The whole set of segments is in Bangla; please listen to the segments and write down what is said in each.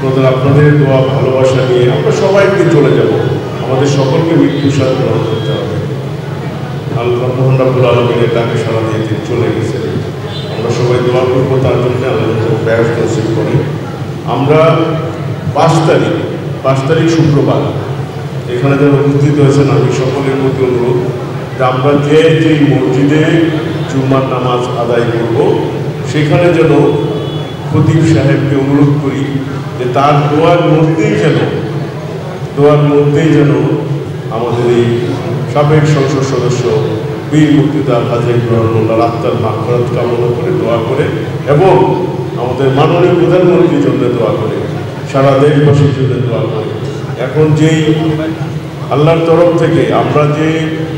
আপনাদের দোয়া ভালোবাসা নিয়ে আমরা সবাই একদিন চলে যাব, আমাদের সকলকে মৃত্যুর সাথে গ্রহণ করতে হবে। আল্লাহ মোহান রাব্বুল আলামিনের ডাকে সাড়া দিয়ে তিনি চলে গেছেন। আমরা সবাই দোয়া করবো তার জন্য আল্লাহ ব্যস্ত নসিব করে। আমরা 5 তারিখ শুক্রবার এখানে যারা উপস্থিত হয়েছেন, আমি সকলের প্রতি অনুরোধ যে আমরা যেই মসজিদে জুম্মার নামাজ আদায় করব সেখানে যেন খতিব সাহেবকে অনুরোধ করি যে তার দোয়ার মধ্যেই যেন আমাদের এই সাবেক সংসদ সদস্য বীর মুক্তিযোদ্ধা হাজী ইব্রাহিম মোল্লার আত্মার মাগফিরাত কামনা করে দোয়া করে এবং আমাদের মাননীয় প্রধানমন্ত্রীর জন্য দোয়া করে, সারা দেশবাসীর জন্য দোয়া করে। এখন যেই আল্লাহর তরফ থেকে আমরা যে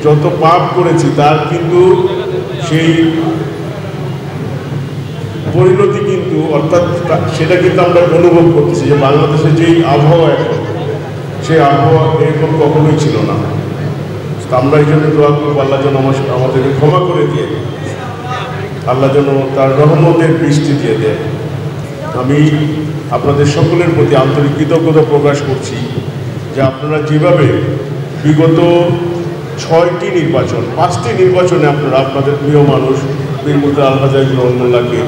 যত পাপ করেছি তার কিন্তু সেই পরিণতি কিন্তু অর্থাৎ সেটা কিন্তু আমরা অনুভব করতেছি যে বাংলাদেশের যেই আবহাওয়া এখন, সেই আবহাওয়া এরকম কখনোই ছিল না। আমরা এই জন্য দোয়া করবো আল্লাহ যেন আমাদেরকে ক্ষমা করে দিয়ে, আল্লাহ যেন তার রহমতের বৃষ্টি দিয়ে দেয়। আমি আপনাদের সকলের প্রতি আন্তরিক কৃতজ্ঞতা প্রকাশ করছি যে আপনারা যেভাবে বিগত 6টি নির্বাচন 5টি নির্বাচনে আপনারা আপনাদের প্রিয় মানুষ বীর মুক্তিযোদ্ধা হাজী ইব্রাহিম মোল্লাকে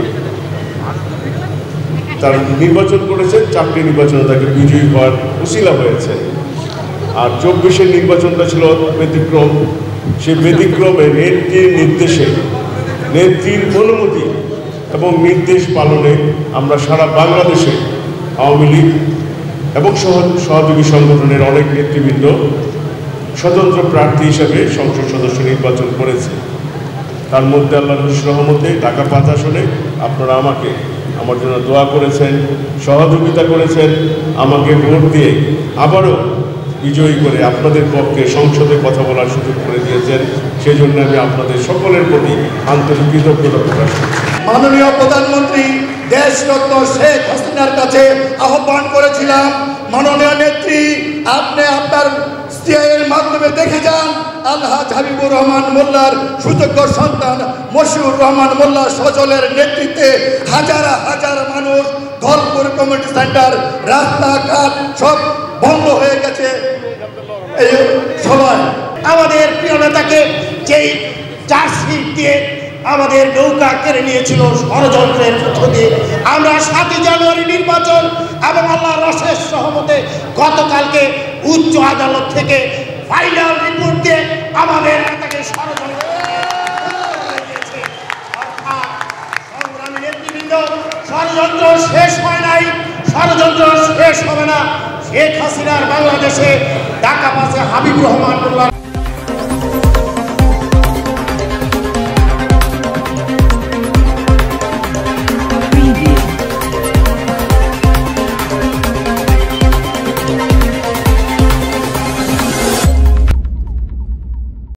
তার নির্বাচন করেছেন, 4টি নির্বাচনে তাকে বিজয়ী হওয়ার উসিলা হয়েছে। আর 24-এর নির্বাচনটা ছিল ব্যতিক্রম। সেই ব্যতিক্রমে নেত্রীর নির্দেশে, নেত্রীর অনুমতি এবং নির্দেশ পালনে আমরা সারা বাংলাদেশে আওয়ামী লীগ এবং সহযোগী সংগঠনের অনেক নেতৃবৃন্দ স্বতন্ত্র প্রার্থী হিসেবে সংসদ সদস্য নির্বাচন করেছে। তার মধ্যে আল্লাহর রহমতে ঢাকা 5 আসনে আপনারা আমার জন্য দোয়া করেছেন, সহযোগিতা করেছেন, আমাকে ভোট দিয়ে আবারও বিজয়ী করে আপনাদের পক্ষে সংসদে কথা বলার সুযোগ করে দিয়েছেন। সেই জন্য আমি আপনাদের সকলের প্রতি আন্তরিক কৃতজ্ঞতা প্রকাশ করছি। মাননীয় প্রধানমন্ত্রী দেশরত্ন শেখ হাসিনার কাছে আহ্বান করেছিলাম, মাননীয় নেত্রী আপনি আপনার সিআইয়ের মাধ্যমে দেখে যান আলহাজ হাবিবুর রহমান মোল্লার সুযোগ্য সন্তান মশিউর রহমান মোল্লা সজলের নেতৃত্বে হাজার হাজার মানুষ, ধলপুর কমিউনিটি সেন্টার, রাস্তাঘাট সব বন্ধ হয়ে গেছে। এই সবাই আমাদের প্রিয় নেতাকে যেই চার্জশিট দিয়ে আমাদের নৌকা কেড়ে নিয়েছিল ষড়যন্ত্রের মধ্য দিয়ে, আমরা 7 জানুয়ারি নির্বাচন এবং আল্লাহর অশেষ রহমতে গতকালকে উচ্চ আদালত থেকে ফাইনাল রিপোর্ট দিয়ে আমাদের নেতাকে ষড়যন্ত্র সংগ্রামী নেতৃবৃন্দ, ষড়যন্ত্র শেষ হয় নাই, ষড়যন্ত্র শেষ হবে না। শেখ হাসিনার বাংলাদেশে ঢাকা 5-এ হাবিবুর রহমান